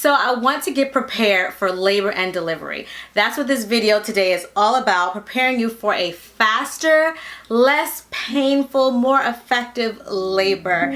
So I want to get prepared for labor and delivery. That's what this video today is all about, preparing you for a faster, less painful, more effective labor.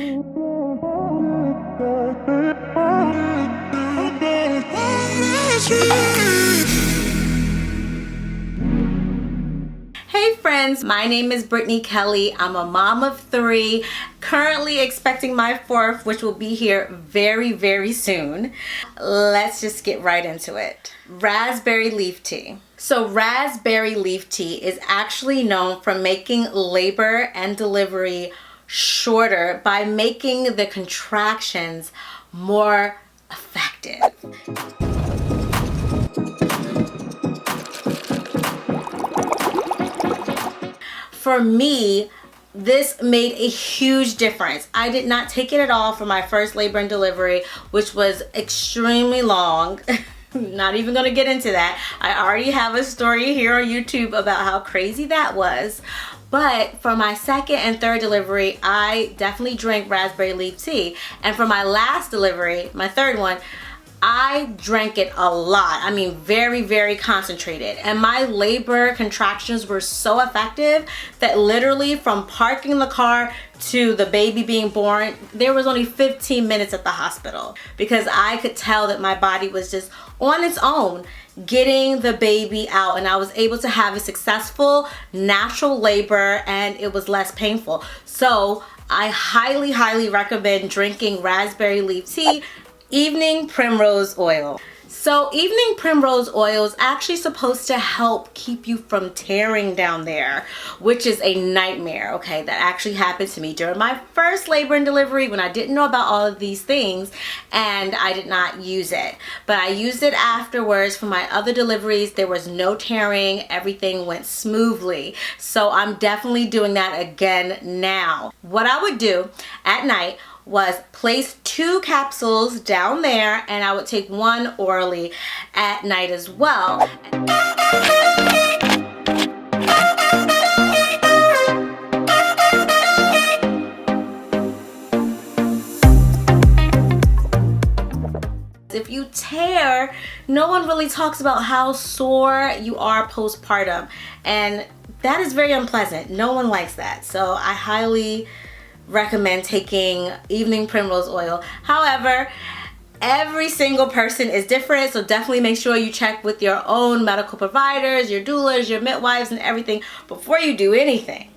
Hey friends, my name is Brittany Kelly. I'm a mom of 3, currently expecting my 4th, which will be here very, very soon. Let's just get right into it. Raspberry leaf tea. So raspberry leaf tea is actually known for making labor and delivery shorter by making the contractions more effective. For me, this made a huge difference. I did not take it at all for my first labor and delivery, which was extremely long. Not even gonna get into that. I already have a story here on YouTube about how crazy that was. But for my second and third delivery, I definitely drank raspberry leaf tea. And for my last delivery, my third one, I drank it a lot. I mean, very, very concentrated. And my labor contractions were so effective that literally from parking the car to the baby being born, there was only 15 minutes at the hospital because I could tell that my body was just on its own getting the baby out, and I was able to have a successful natural labor and it was less painful. So I highly, highly recommend drinking raspberry leaf tea. Evening Primrose Oil. So evening Primrose Oil is actually supposed to help keep you from tearing down there, which is a nightmare, okay? That actually happened to me during my first labor and delivery when I didn't know about all of these things and I did not use it. But I used it afterwards for my other deliveries. There was no tearing, everything went smoothly. So I'm definitely doing that again now. What I would do at night was place 2 capsules down there, and I would take 1 orally at night as well. If you tear, no one really talks about how sore you are postpartum, and that is very unpleasant. No one likes that. So I highly recommend taking evening Primrose Oil. However, every single person is different, so definitely make sure you check with your own medical providers, your doulas, your midwives, and everything before you do anything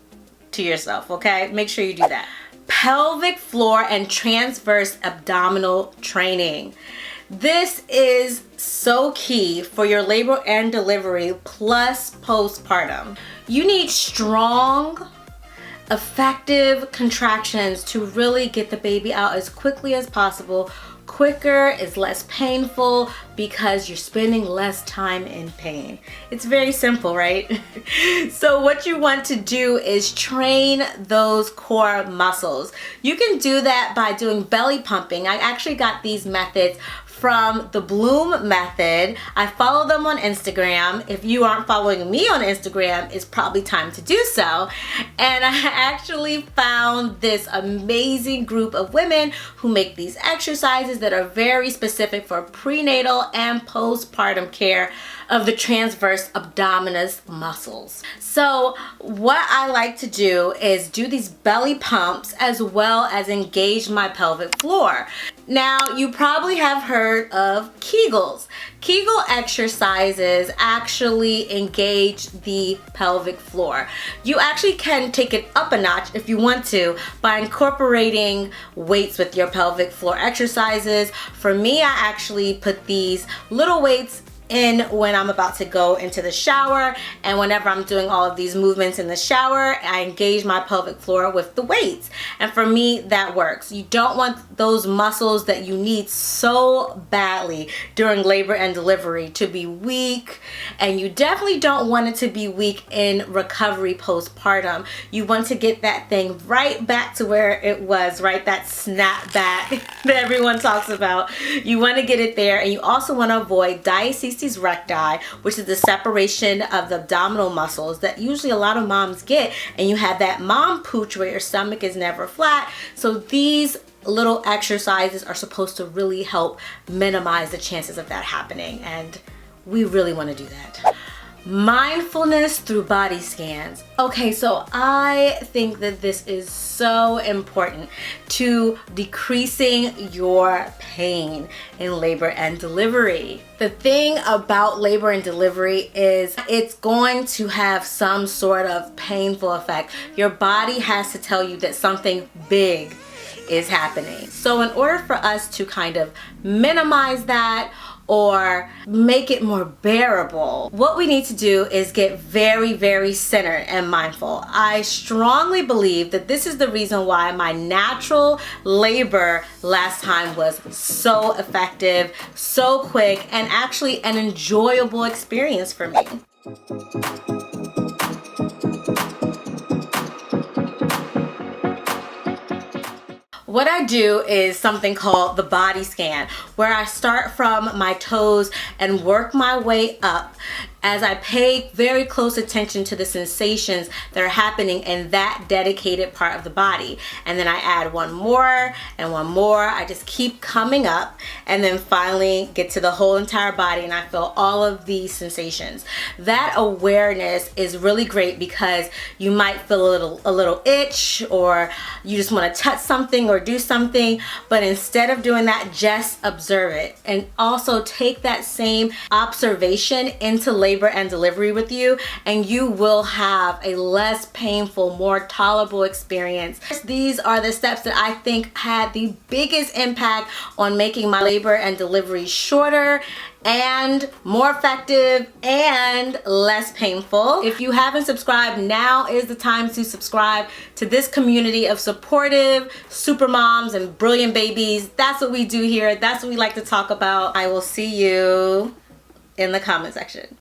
to yourself, okay? Make sure you do that. Pelvic floor and transverse abdominal training. This is so key for your labor and delivery plus postpartum. You need strong, effective contractions to really get the baby out as quickly as possible. Quicker is less painful because you're spending less time in pain. It's very simple, right? So what you want to do is train those core muscles. You can do that by doing belly pumping. I actually got these methods from the Bloom method. I follow them on Instagram. If you aren't following me on Instagram, it's probably time to do so. And I actually found this amazing group of women who make these exercises that are very specific for prenatal and postpartum care of the transverse abdominis muscles. So what I like to do is do these belly pumps as well as engage my pelvic floor. Now, you probably have heard of Kegels. Kegel exercises actually engage the pelvic floor. You actually can take it up a notch if you want to by incorporating weights with your pelvic floor exercises. For me, I actually put these little weights in when I'm about to go into the shower, and whenever I'm doing all of these movements in the shower, I engage my pelvic floor with the weights. And for me, that works. You don't want those muscles that you need so badly during labor and delivery to be weak, and you definitely don't want it to be weak in recovery postpartum. You want to get that thing right back to where it was, right? That snap back that everyone talks about. You want to get it there, and you also want to avoid diastasis testes recti, which is the separation of the abdominal muscles that usually a lot of moms get, and you have that mom pooch where your stomach is never flat. So these little exercises are supposed to really help minimize the chances of that happening, and we really want to do that. Mindfulness through body scans. Okay, so I think that this is so important to decreasing your pain in labor and delivery. The thing about labor and delivery is it's going to have some sort of painful effect. Your body has to tell you that something big is happening. So in order for us to kind of minimize that or make it more bearable, what we need to do is get very, very centered and mindful. I strongly believe that this is the reason why my natural labor last time was so effective, so quick, and actually an enjoyable experience for me. What I do is something called the body scan, where I start from my toes and work my way up as I pay very close attention to the sensations that are happening in that dedicated part of the body. And then I add one more and one more. I just keep coming up and then finally get to the whole entire body, and I feel all of these sensations. That awareness is really great because you might feel a little itch, or you just want to touch something or do something, but instead of doing that, just observe it, and also take that same observation into labor and delivery with you, and you will have a less painful, more tolerable experience. These are the steps that I think had the biggest impact on making my labor and delivery shorter and more effective and less painful. If you haven't subscribed, now is the time to subscribe to this community of supportive super moms and brilliant babies. That's what we do here. That's what we like to talk about. I will see you in the comment section.